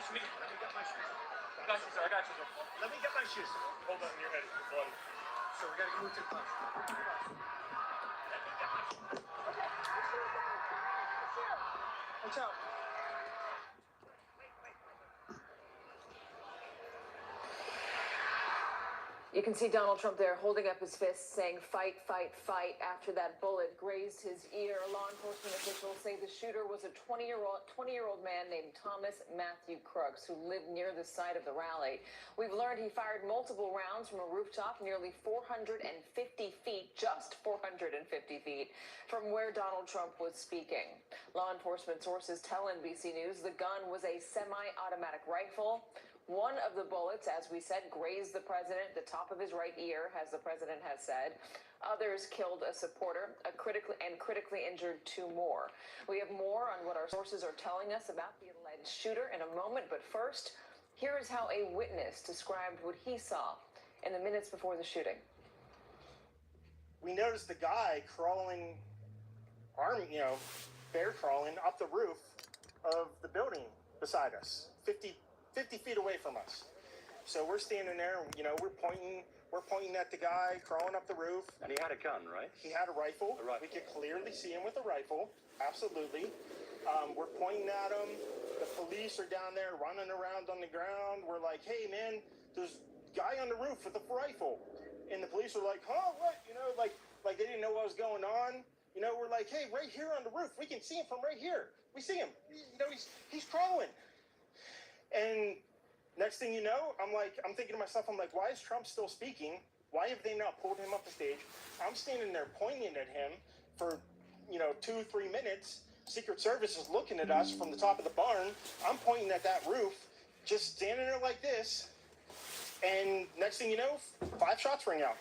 Let me get my shoes. I got you, sir. Let me get my shoes. Hold on, your head is bloody. So we gotta move to the bus. Watch out. You can see Donald Trump there holding up his fist saying, "Fight, fight, fight," after that bullet grazed his ear. Law enforcement officials say the shooter was a 20-year-old man named Thomas Matthew Crooks, who lived near the site of the rally. We've learned he fired multiple rounds from a rooftop nearly 450 feet, just 450 feet, from where Donald Trump was speaking. Law enforcement sources tell NBC News the gun was a semi-automatic rifle. One of the bullets, as we said, grazed the president, the top of his right ear, as the president has said. Others killed a supporter, critically injured two more. We have more on what our sources are telling us about the alleged shooter in a moment, but first, here is how a witness described what he saw in the minutes before the shooting. We noticed the guy crawling, bear crawling up the roof of the building beside us, 50 feet away from us. So we're standing there, we're pointing at the guy crawling up the roof. And he had a gun, right? He had a rifle. We could clearly see him with a rifle. Absolutely. We're pointing at him. The police are down there running around on the ground. We're like, "Hey man, there's a guy on the roof with a rifle." And the police are like, "Huh, what?" Like they didn't know what was going on. We're like, "Hey, right here on the roof. We can see him from right here. We see him. He's crawling." And next thing you know, I'm thinking to myself, why is Trump still speaking? Why have they not pulled him up the stage? I'm standing there pointing at him for, 2-3 minutes. Secret Service is looking at us from the top of the barn. I'm pointing at that roof, just standing there like this. And next thing you know, 5 shots ring out.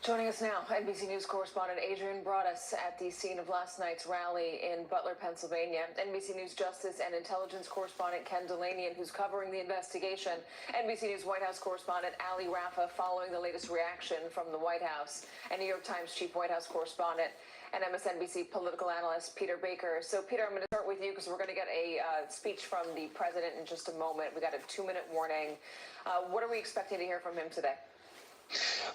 Joining us now, NBC News correspondent Adrian brought us at the scene of last night's rally in Butler, Pennsylvania. NBC News Justice and Intelligence correspondent Ken Delanian, who's covering the investigation. NBC News White House correspondent Ali Rafa following the latest reaction from the White House. And New York Times chief White House correspondent and MSNBC political analyst Peter Baker. So, Peter, I'm going to start with you because we're going to get a speech from the president in just a moment. We got a 2-minute warning. What are we expecting to hear from him today?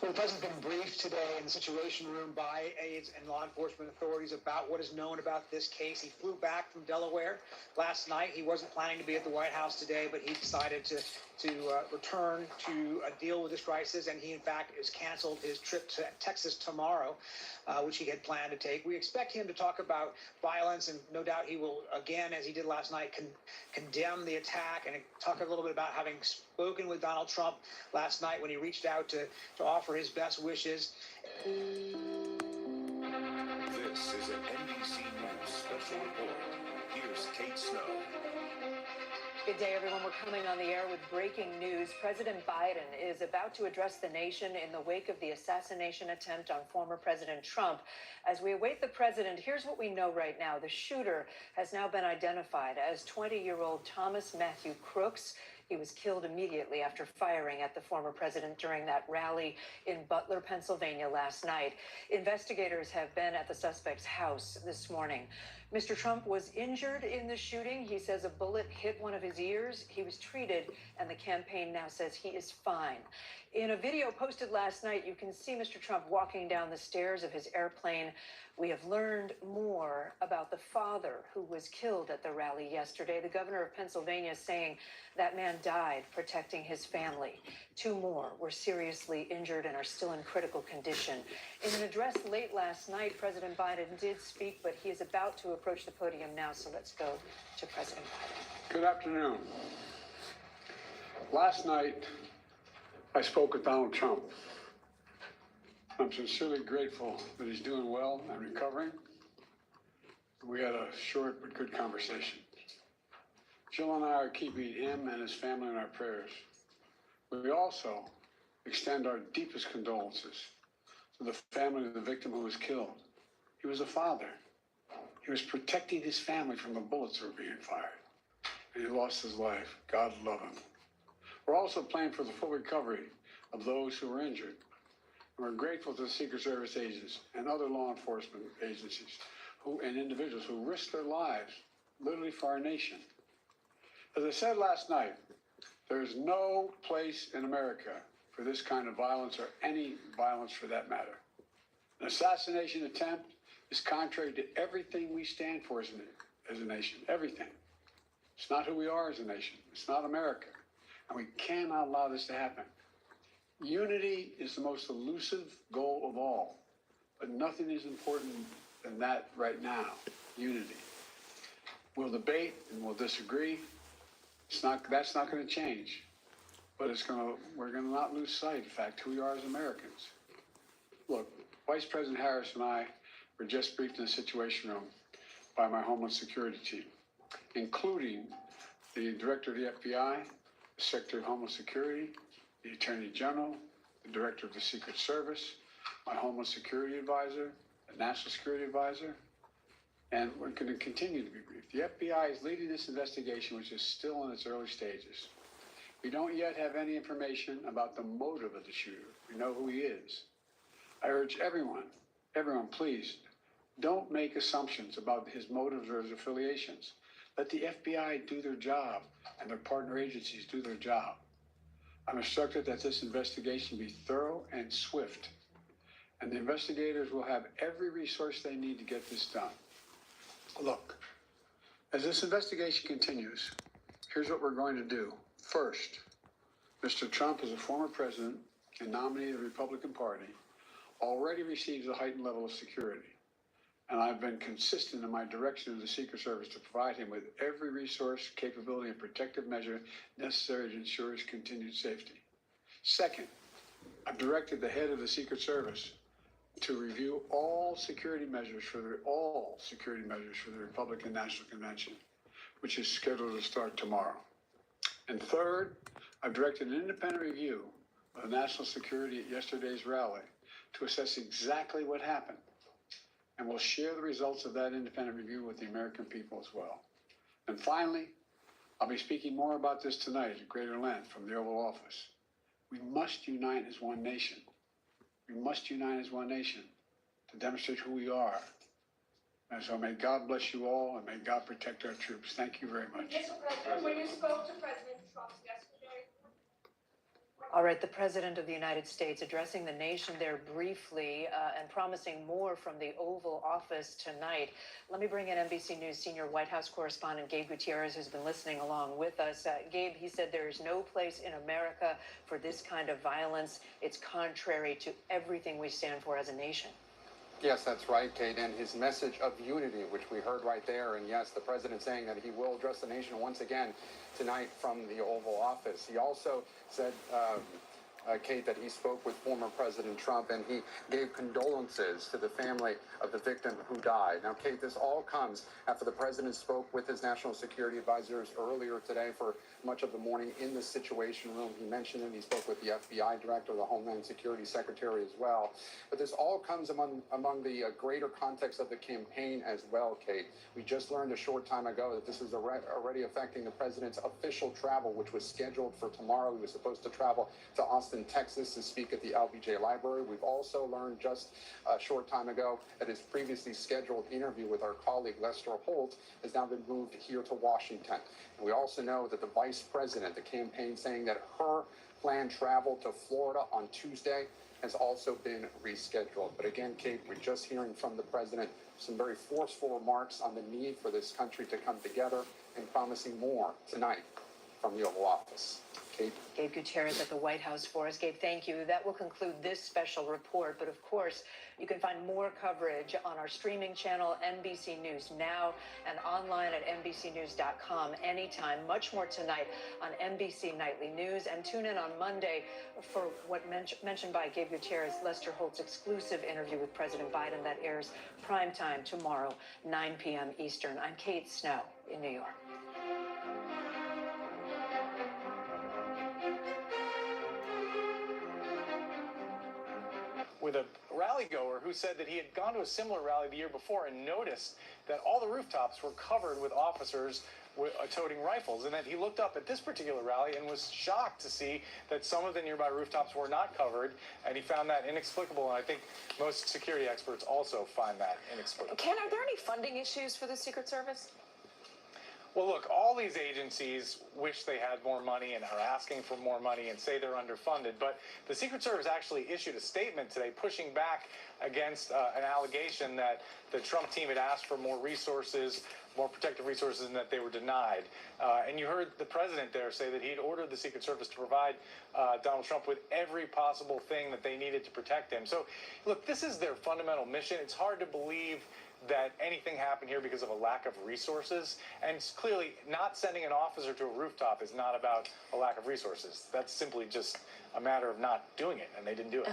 Well, the president's been briefed today in the Situation Room by aides and law enforcement authorities about what is known about this case. He flew back from Delaware last night. He wasn't planning to be at the White House today, but he decided to return to deal with this crisis, and he, in fact, has canceled his trip to Texas tomorrow, which he had planned to take. We expect him to talk about violence, and no doubt he will, again, as he did last night, condemn the attack and talk a little bit about having spoken with Donald Trump last night when he reached out to offer his best wishes. This is an NBC News special report. Here's Kate Snow. Good day, everyone. We're coming on the air with breaking news. President Biden is about to address the nation in the wake of the assassination attempt on former President Trump. As we await the president, here's what we know right now. The shooter has now been identified as 20-year-old Thomas Matthew Crooks. He was killed immediately after firing at the former president during that rally in Butler, Pennsylvania last night. Investigators have been at the suspect's house this morning. Mr. Trump was injured in the shooting. He says a bullet hit one of his ears. He was treated, and the campaign now says he is fine. In a video posted last night, you can see Mr. Trump walking down the stairs of his airplane. We have learned more about the father who was killed at the rally yesterday. The governor of Pennsylvania saying that man died protecting his family. 2 more were seriously injured and are still in critical condition. In an address late last night, President Biden did speak, but he is about to approach the podium now, so let's go to President Biden. Good afternoon. Last night, I spoke with Donald Trump. I'm sincerely grateful that he's doing well and recovering. We had a short but good conversation. Jill and I are keeping him and his family in our prayers. We also extend our deepest condolences to the family of the victim who was killed. He was a father. He was protecting his family from the bullets that were being fired. And he lost his life. God love him. We're also praying for the full recovery of those who were injured. And we're grateful to the Secret Service agents and other law enforcement agencies and individuals who risk their lives literally for our nation. As I said last night, there is no place in America for this kind of violence or any violence for that matter. An assassination attempt is contrary to everything we stand for as a nation, everything. It's not who we are as a nation. It's not America. And we cannot allow this to happen. Unity is the most elusive goal of all, but nothing is important than that right now, unity. We'll debate and we'll disagree. That's not going to change, but we're going to not lose sight, in fact, who we are as Americans. Look, Vice President Harris and I were just briefed in the Situation Room by my Homeland Security team, including the Director of the FBI, the Secretary of Homeland Security, the Attorney General, the Director of the Secret Service, my Homeland Security Advisor, the National Security Advisor, and we're going to continue to be briefed. The FBI is leading this investigation, which is still in its early stages. We don't yet have any information about the motive of the shooter. We know who he is. I urge everyone, please, don't make assumptions about his motives or his affiliations. Let the FBI do their job and their partner agencies do their job. I'm instructed that this investigation be thorough and swift, and the investigators will have every resource they need to get this done. Look, as this investigation continues, here's what we're going to do. First, Mr. Trump, as a former president and nominee of the Republican Party, already receives a heightened level of security. And I've been consistent in my direction to the Secret Service to provide him with every resource, capability, and protective measure necessary to ensure his continued safety. Second, I've directed the head of the Secret Service to review all security measures for the Republican National Convention, which is scheduled to start tomorrow. And third, I've directed an independent review of national security at yesterday's rally to assess exactly what happened. And we'll share the results of that independent review with the American people as well. And finally, I'll be speaking more about this tonight at greater length from the Oval Office. We must unite as one nation. We must unite as one nation to demonstrate who we are. And so may God bless you all, and may God protect our troops. Thank you very much. Mr. President, when you spoke to President Trump yesterday. All right, the President of the United States addressing the nation there briefly and promising more from the Oval Office tonight. Let me bring in NBC News senior White House correspondent Gabe Gutierrez, who's been listening along with us. Gabe, he said there is no place in America for this kind of violence. It's contrary to everything we stand for as a nation. Yes, that's right, Kate. And his message of unity, which we heard right there. And yes, the president saying that he will address the nation once again tonight from the Oval Office. He also said, Kate, that he spoke with former President Trump and he gave condolences to the family of the victim who died. Now, Kate, this all comes after the president spoke with his national security advisors earlier today for much of the morning in the Situation Room. He mentioned it. He spoke with the FBI director, the Homeland Security Secretary as well. But this all comes among the greater context of the campaign as well, Kate. We just learned a short time ago that this is already affecting the president's official travel, which was scheduled for tomorrow. He was supposed to travel to Austin, Texas to speak at the LBJ Library. We've also learned just a short time ago that his previously scheduled interview with our colleague Lester Holt has now been moved here to Washington. And we also know that the vice president, the campaign saying that her planned travel to Florida on Tuesday has also been rescheduled. But again, Kate, we're just hearing from the president some very forceful remarks on the need for this country to come together and promising more tonight from the Oval Office. Kate? Gabe Gutierrez at the White House for us. Gabe, thank you. That will conclude this special report. But of course, you can find more coverage on our streaming channel, NBC News Now, and online at NBCNews.com anytime. Much more tonight on NBC Nightly News. And tune in on Monday for what mentioned by Gabe Gutierrez, Lester Holt's exclusive interview with President Biden that airs primetime tomorrow, 9 p.m. Eastern. I'm Kate Snow in New York. With with a rally goer who said that he had gone to a similar rally the year before and noticed that all the rooftops were covered with officers toting rifles, and that he looked up at this particular rally and was shocked to see that some of the nearby rooftops were not covered, and he found that inexplicable, and I think most security experts also find that inexplicable. Ken, are there any funding issues for the Secret Service? Well, look, all these agencies wish they had more money and are asking for more money and say they're underfunded. But the Secret Service actually issued a statement today pushing back against an allegation that the Trump team had asked for more resources, more protective resources, and that they were denied. And you heard the president there say that he'd ordered the Secret Service to provide Donald Trump with every possible thing that they needed to protect him. So, look, this is their fundamental mission. It's hard to believe that anything happened here because of a lack of resources. And clearly, not sending an officer to a rooftop is not about a lack of resources. That's simply just a matter of not doing it, and they didn't do it.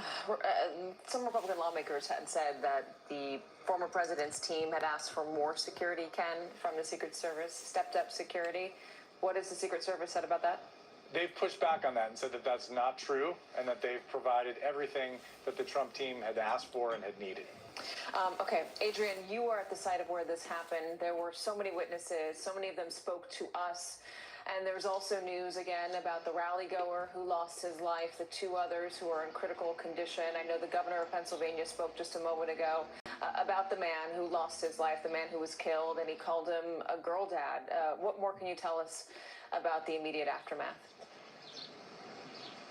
Some Republican lawmakers had said that the former president's team had asked for more security, Ken, from the Secret Service, stepped up security. What has the Secret Service said about that? They've pushed back on that and said that that's not true, and that they've provided everything that the Trump team had asked for and had needed. Okay, Adrian, you were at the site of where this happened. There were so many witnesses. So many of them spoke to us. And there's also news again about the rally goer who lost his life, the two others who are in critical condition. I know the governor of Pennsylvania spoke just a moment ago about the man who lost his life, the man who was killed, and he called him a girl dad. What more can you tell us about the immediate aftermath?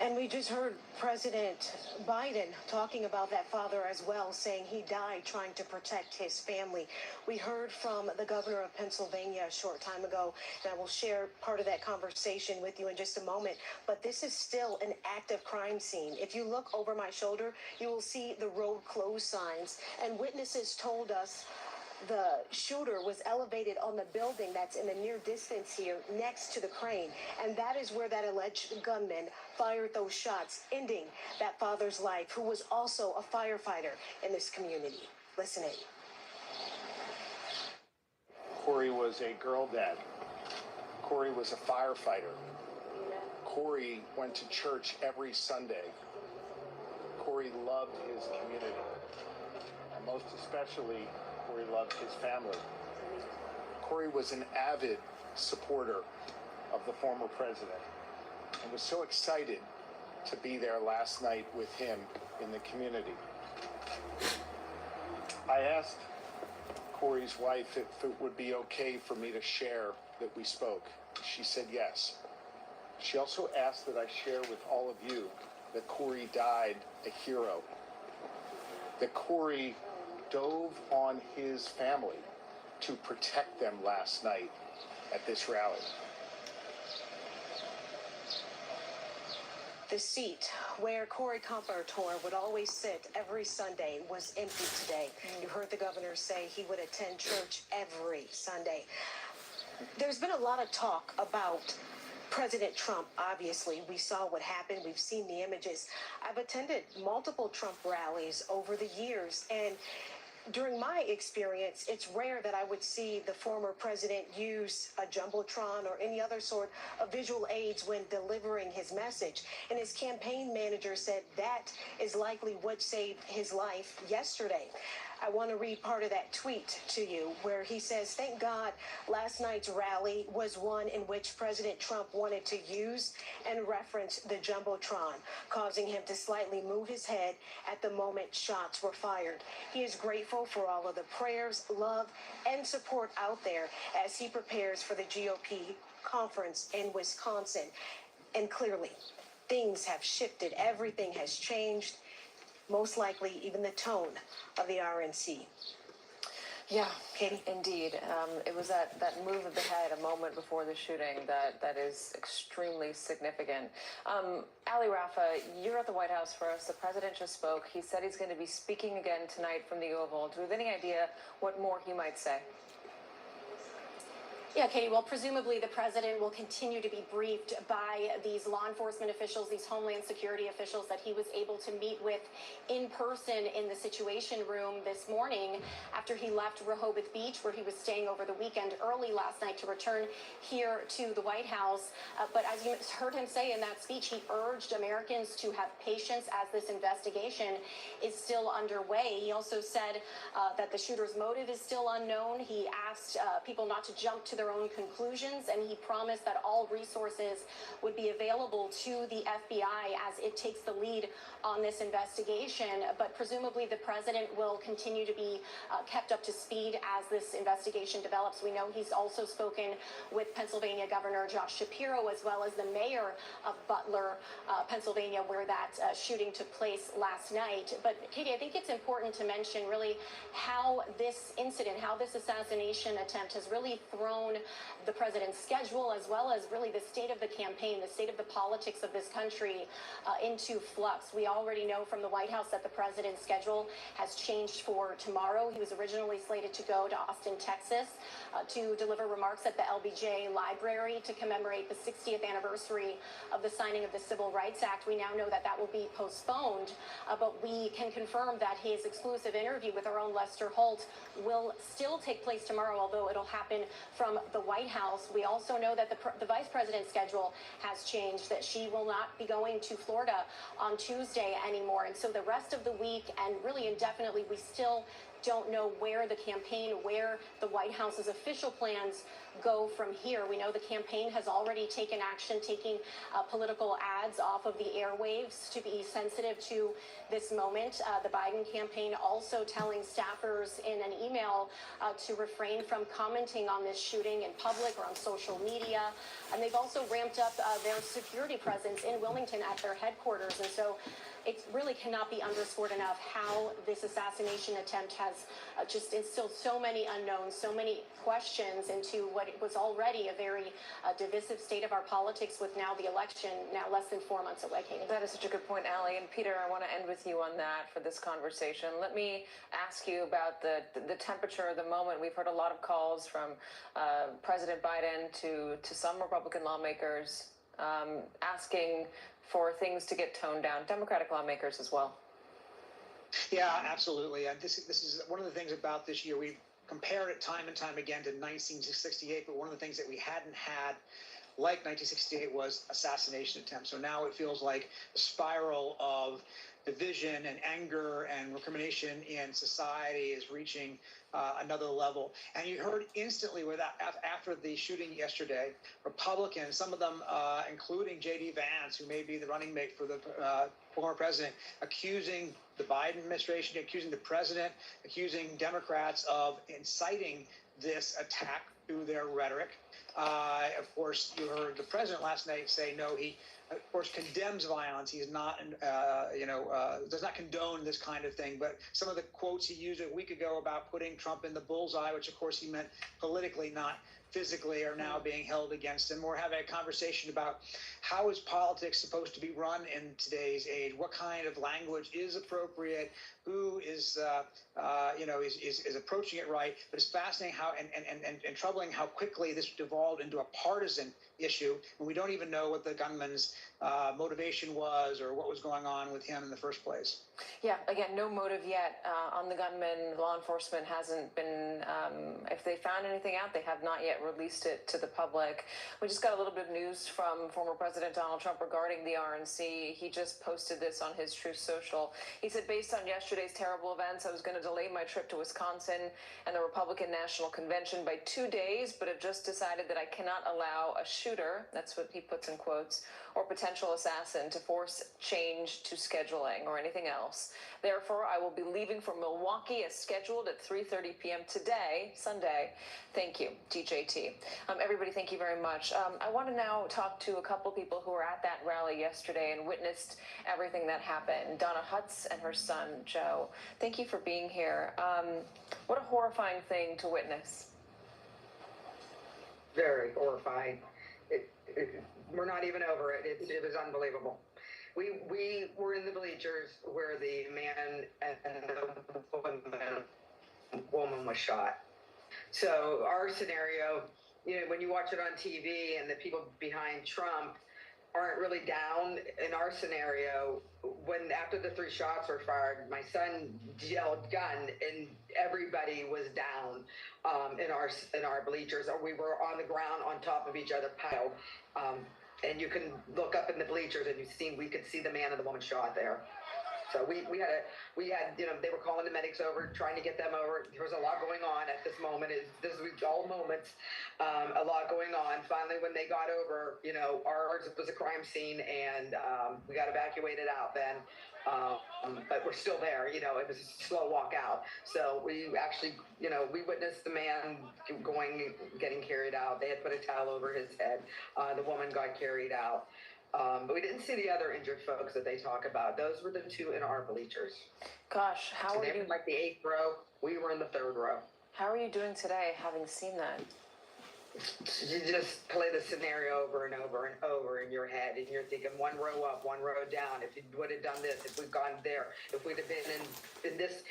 And we just heard President Biden talking about that father as well, saying he died trying to protect his family. We heard from the governor of Pennsylvania a short time ago, and I will share part of that conversation with you in just a moment. But this is still an active crime scene. If you look over my shoulder, you will see the road closed signs, and witnesses told us the shooter was elevated on the building that's in the near distance here next to the crane. And that is where that alleged gunman fired those shots, ending that father's life, who was also a firefighter in this community. Listen in. Corey was a girl dad. Corey was a firefighter. Corey went to church every Sunday. Corey loved his community. And most especially, Corey loved his family. Corey was an avid supporter of the former president and was so excited to be there last night with him in the community. I asked Corey's wife if it would be okay for me to share that we spoke. She said yes. She also asked that I share with all of you that Corey died a hero, that Corey dove on his family to protect them last night at this rally. The seat where Corey Comfortor would always sit every Sunday was empty today. You heard the governor say he would attend church every Sunday. There's been a lot of talk about President Trump. Obviously, we saw what happened. We've seen the images. I've attended multiple Trump rallies over the years, and during my experience, it's rare that I would see the former president use a jumbotron or any other sort of visual aids when delivering his message. And his campaign manager said that is likely what saved his life yesterday. I want to read part of that tweet to you where he says, "Thank God last night's rally was one in which President Trump wanted to use and reference the Jumbotron, causing him to slightly move his head at the moment shots were fired. He is grateful for all of the prayers, love, and support out there as he prepares for the GOP conference in Wisconsin." And clearly, things have shifted. Everything has changed. Most likely even the tone of the RNC. Yeah, Katie? Indeed. It was that move of the head a moment before the shooting that is extremely significant. Ali Rafa, you're at the White House for us. The president just spoke. He said he's going to be speaking again tonight from the Oval. Do we have any idea what more he might say? Yeah, Katie, well, presumably the president will continue to be briefed by these law enforcement officials, these Homeland Security officials that he was able to meet with in person in the Situation Room this morning after he left Rehoboth Beach, where he was staying over the weekend early last night to return here to the White House. But as you heard him say in that speech, he urged Americans to have patience as this investigation is still underway. He also said that the shooter's motive is still unknown. He asked people not to jump to their own conclusions, and he promised that all resources would be available to the FBI as it takes the lead on this investigation. But presumably the president will continue to be kept up to speed as this investigation develops. We know he's also spoken with Pennsylvania Governor Josh Shapiro, as well as the mayor of Butler, Pennsylvania, where that shooting took place last night. But Katie, I think it's important to mention really how this incident, how this assassination attempt has really thrown the president's schedule, as well as really the state of the campaign, the state of the politics of this country into flux. We already know from the White House that the president's schedule has changed for tomorrow. He was originally slated to go to Austin, Texas, to deliver remarks at the LBJ Library to commemorate the 60th anniversary of the signing of the Civil Rights Act. We now know that that will be postponed, but we can confirm that his exclusive interview with our own Lester Holt will still take place tomorrow, although it'll happen from the White House. We also know that the vice president's schedule has changed, that she will not be going to Florida on Tuesday anymore. And so the rest of the week, and really indefinitely, we still don't know where the campaign, where the White House's official plans go from here. We know the campaign has already taken action, taking political ads off of the airwaves to be sensitive to this moment. The Biden campaign also telling staffers in an email to refrain from commenting on this shooting in public or on social media. And they've also ramped up their security presence in Wilmington at their headquarters. And so it really cannot be underscored enough how this assassination attempt has just instilled so many unknowns, so many questions into what was already a very divisive state of our politics, with now the election now less than 4 months away, Katie. That is such a good point, Allie. And Peter, I want to end with you on that for this conversation. Let me ask you about the temperature of the moment. We've heard a lot of calls from President Biden to some Republican lawmakers asking for things to get toned down, Democratic lawmakers as well. Yeah, absolutely. And this is one of the things about this year. We've compared it time and time again to 1968, but one of the things that we hadn't had like 1968 was assassination attempts. So now it feels like the spiral of division and anger and recrimination in society is reaching another level. And you heard instantly after the shooting yesterday, Republicans, some of them, including J.D. Vance, who may be the running mate for the former president, accusing the Biden administration, accusing the president, accusing Democrats of inciting this attack through their rhetoric. Of course, you heard the president last night say, no, he, of course, condemns violence. He's not, does not condone this kind of thing. But some of the quotes he used a week ago about putting Trump in the bullseye, which, of course, he meant politically, not physically, are now being held against him. We're having a conversation about how is politics supposed to be run in today's age? What kind of language is appropriate? Who is approaching it right? But it's fascinating how and troubling how quickly this devolved into a partisan issue when we don't even know what the gunman's motivation was or what was going on with him in the first place. Yeah, again, no motive yet on the gunman. Law enforcement hasn't been, if they found anything out, they have not yet released it to the public. We just got a little bit of news from former President Donald Trump regarding the RNC. He just posted this on his Truth Social. He said, based on yesterday's terrible events, I was going to delay my trip to Wisconsin and the Republican National Convention by 2 days, but have just decided that I cannot allow a shooter, that's what he puts in quotes, or potential assassin to force change to scheduling or anything else. Therefore, I will be leaving for Milwaukee as scheduled at 3:30 p.m. today, Sunday. Thank you, DJT. Everybody, thank you very much. I want to now talk to a couple people who were at that rally yesterday and witnessed everything that happened. Donna Hutz and her son, Joe. Thank you for being here. What a horrifying thing to witness. Very horrifying. We're not even over it. It was unbelievable. We were in the bleachers where the man and the woman was shot. So our scenario when you watch it on TV and the people behind Trump aren't really down in our scenario, when after the 3 shots were fired, my son yelled gun and everybody was down in our bleachers, or we were on the ground on top of each other piled. And you can look up in the bleachers and we could see the man and the woman shot there. So we had they were calling the medics over, trying to get them over. There was a lot going on at this moment. This was all moments, a lot going on. Finally, when they got over, ours was a crime scene, and we got evacuated out then. But we're still there. It was a slow walk out. So we actually, we witnessed the man getting carried out. They had put a towel over his head. The woman got carried out. But we didn't see the other injured folks that they talk about. Those were the 2 in our bleachers. Gosh, how So are they you? were like the 8th row. We were in the 3rd row. How are you doing today, having seen that? You just play the scenario over and over and over in your head, and you're thinking 1 row up, 1 row down. If you would have done this, if we'd gone there, if we'd have been in this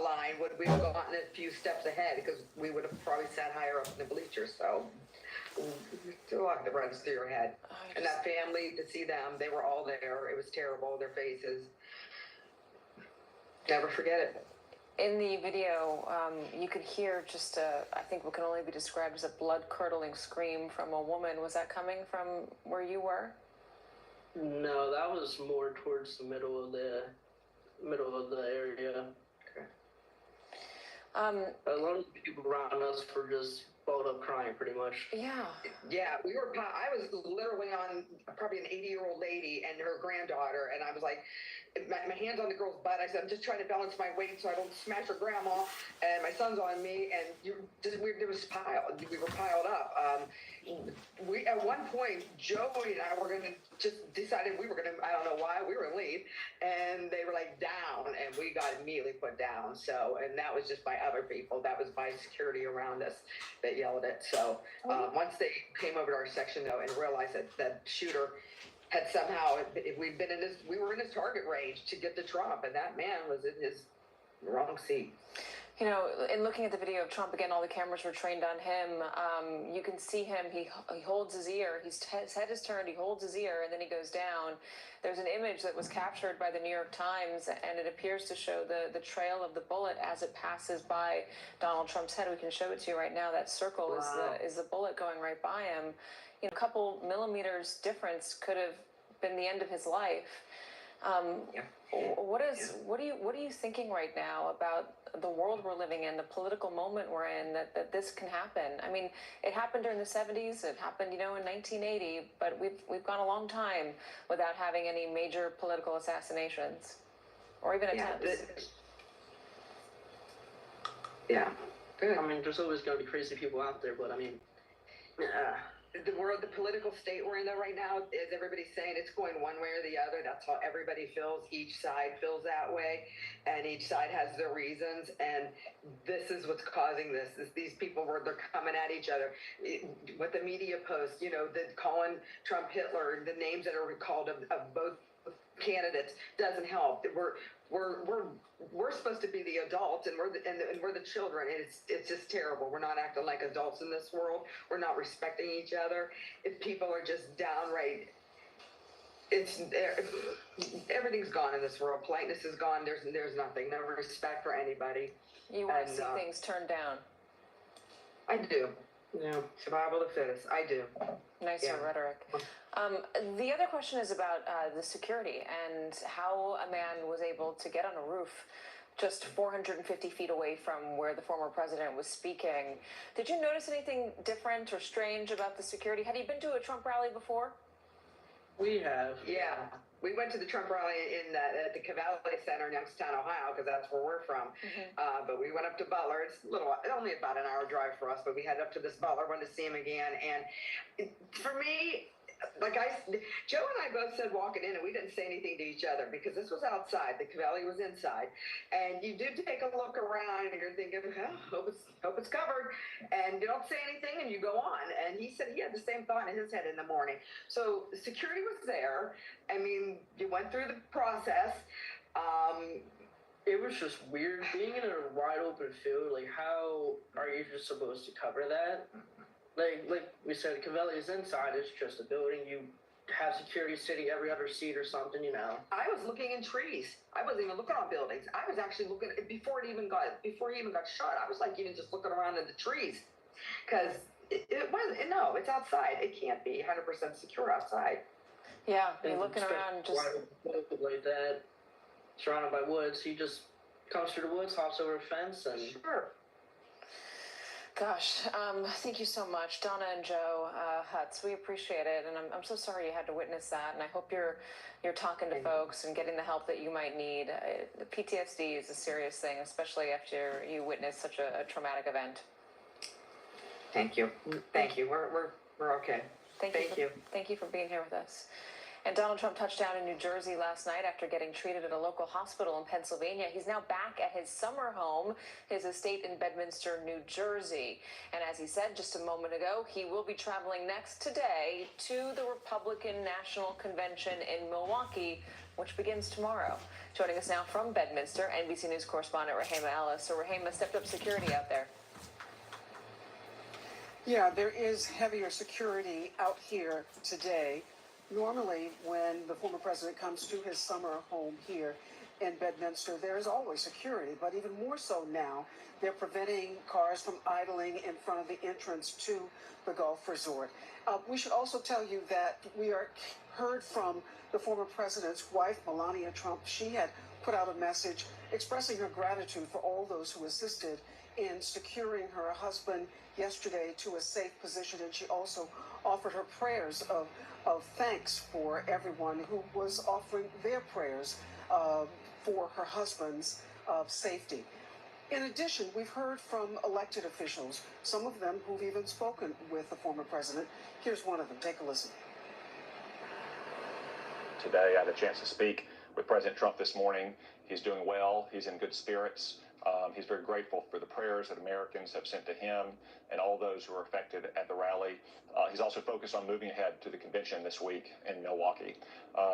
line, would we have gotten a few steps ahead? Because we would have probably sat higher up in the bleachers. So. There's a lot that runs through your head. And that family, to see them, they were all there. It was terrible, their faces. Never forget it. In the video, you could hear just I think what can only be described as a blood-curdling scream from a woman. Was that coming from where you were? No, that was more towards the middle of the area. Okay. A lot of the people around us were just balled up crying, pretty much. Yeah. Yeah, I was literally on probably an 80-year-old lady and her granddaughter, and I was like, my hand's on the girl's butt. I said, I'm just trying to balance my weight so I don't smash her grandma. And my son's on me, and there was we were piled up. We at one point, Joey and I were gonna just decided we were gonna, I don't know why, we were gonna leave, and they were like down, and we got immediately put down. So, and that was just by other people. That was by security around us that yelled it. So once they came over to our section though and realized that that shooter had somehow, if we were in his target range to get to Trump, and that man was in his wrong seat. In looking at the video of Trump again, all the cameras were trained on him. You can see him. He holds his ear. His head is turned. He holds his ear, and then he goes down. There's an image that was captured by the New York Times, and it appears to show the trail of the bullet as it passes by Donald Trump's head. We can show it to you right now. That circle is the bullet going right by him. A couple millimeters difference could have been the end of his life. What are you thinking right now about the world we're living in, the political moment we're in, that this can happen? I mean, it happened during the 70s. It happened, in 1980. But we've gone a long time without having any major political assassinations, or even attempts. Yeah. Good. I mean, there's always going to be crazy people out there, but I mean, the political state we're in though right now, is everybody's saying it's going one way or the other. That's how everybody feels. Each side feels that way, and each side has their reasons. And this is what's causing this. These people they're coming at each other. With the media posts, calling Trump Hitler, the names that are called of both candidates doesn't help. We're supposed to be the adults, and we're the children, and it's just terrible. We're not acting like adults in this world. We're not respecting each other. If people are just downright, everything's gone in this world. Politeness is gone. There's nothing. No respect for anybody. You want to see things turned down? I do. Yeah, survival of the fittest. I do. Nicer rhetoric. The other question is about the security and how a man was able to get on a roof just 450 feet away from where the former president was speaking. Did you notice anything different or strange about the security? Had you been to a Trump rally before? We have. Yeah. We went to the Trump rally at the Cavalli Center in Youngstown, Ohio, because that's where we're from. Mm-hmm. But we went up to Butler. It's only about an hour drive for us, but we headed up to this Butler, wanted to see him again. And for me, Joe and I both said walking in, and we didn't say anything to each other because this was outside. The Cavalli was inside, and you do take a look around, and you're thinking, hope it's covered, and you don't say anything, and you go on. And he said he had the same thought in his head in the morning. So security was there. I mean, you went through the process. It was just weird being in a wide open field. Like, how are you just supposed to cover that? like we said, Cavelli's inside. It's just a building. You have security sitting every other seat or something, you know. I was looking in trees. I wasn't even looking on buildings. I was actually looking before he even got shot. I was like even just looking around in the trees, because it wasn't. No, it's outside. It can't be 100% secure outside. Yeah, you're looking around just like that, surrounded by woods. He just comes through the woods, hops over a fence, and sure. Gosh, thank you so much, Donna and Joe Hutz. We appreciate it, and I'm so sorry you had to witness that. And I hope you're talking to folks and getting the help that you might need. The PTSD is a serious thing, especially after you witness such a traumatic event. Thank you. Thank you. We're okay. Thank you. Thank you for being here with us. And Donald Trump touched down in New Jersey last night after getting treated at a local hospital in Pennsylvania. He's now back at his summer home, his estate in Bedminster, New Jersey. And as he said just a moment ago, he will be traveling next today to the Republican National Convention in Milwaukee, which begins tomorrow. Joining us now from Bedminster, NBC News correspondent Rahema Ellis. So Rahema, stepped up security out there. Yeah, there is heavier security out here today. Normally, when the former president comes to his summer home here in Bedminster, there is always security, but even more so now, they're preventing cars from idling in front of the entrance to the golf resort. We should also tell you that we heard from the former president's wife, Melania Trump. She had put out a message expressing her gratitude for all those who assisted in securing her husband yesterday to a safe position, and she also offered her prayers of thanks for everyone who was offering their prayers for her husband's safety. In addition, we've heard from elected officials, some of them who've even spoken with the former president. Here's one of them. Take a listen. Today, I had a chance to speak with President Trump this morning. He's doing well. He's in good spirits. He's very grateful for the prayers that Americans have sent to him and all those who were affected at the rally. He's also focused on moving ahead to the convention this week in Milwaukee.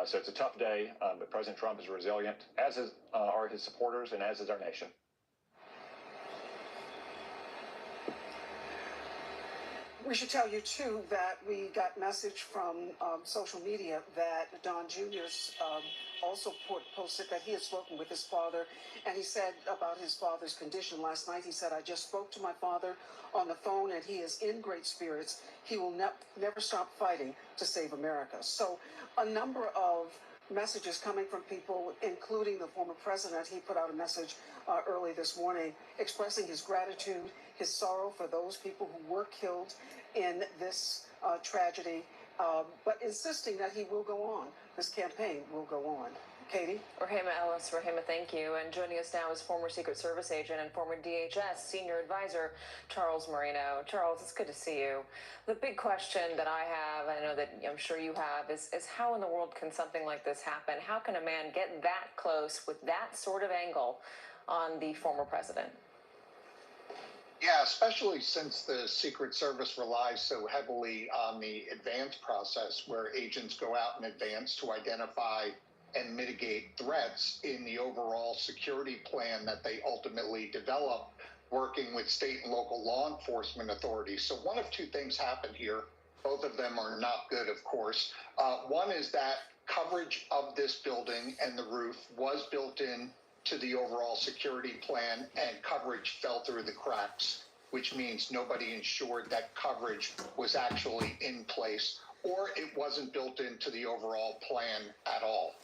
So it's a tough day, but President Trump is resilient, as are his supporters and as is our nation. We should tell you, too, that we got message from social media that Don Jr.'s also posted that he had spoken with his father, and he said about his father's condition last night. He said, "I just spoke to my father on the phone, and he is in great spirits. He will never stop fighting to save America." So a number of messages coming from people, including the former president. He put out a message early this morning expressing his gratitude, his sorrow for those people who were killed in this tragedy, but insisting that he will go on. This campaign will go on. Katie? Rahema Ellis. Rahema, thank you. And joining us now is former Secret Service agent and former DHS senior advisor Charles Marino. Charles, it's good to see you. The big question that I have, and I know that I'm sure you have, is how in the world can something like this happen? How can a man get that close with that sort of angle on the former president? Yeah, especially since the Secret Service relies so heavily on the advance process, where agents go out in advance to identify and mitigate threats in the overall security plan that they ultimately develop, working with state and local law enforcement authorities. So one of two things happened here. Both of them are not good, of course. One is that coverage of this building and the roof was built in to the overall security plan, and coverage fell through the cracks, which means nobody ensured that coverage was actually in place, or it wasn't built into the overall plan at all.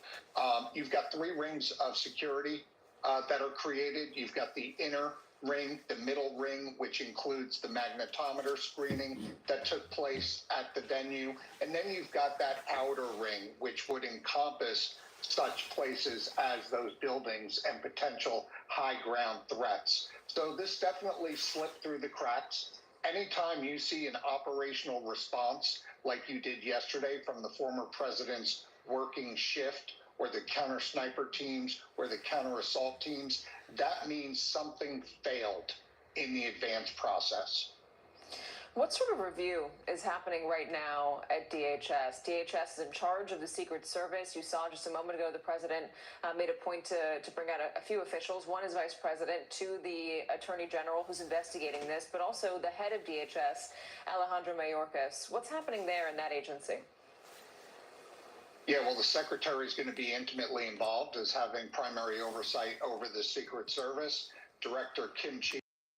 You've got 3 rings of security that are created. You've got the inner ring, the middle ring, which includes the magnetometer screening that took place at the venue, and then you've got that outer ring, which would encompass such places as those buildings and potential high ground threats. So this definitely slipped through the cracks. Anytime you see an operational response like you did yesterday from the former president's working shift, or the counter sniper teams, or the counter assault teams, that means something failed in the advance process. What sort of review is happening right now at DHS? DHS is in charge of the Secret Service. You saw just a moment ago the president made a point to bring out a few officials. One is Vice President, two the Attorney General who's investigating this, but also the head of DHS, Alejandro Mayorkas. What's happening there in that agency? Yeah, well, the secretary is going to be intimately involved as having primary oversight over the Secret Service. Director Kim Chi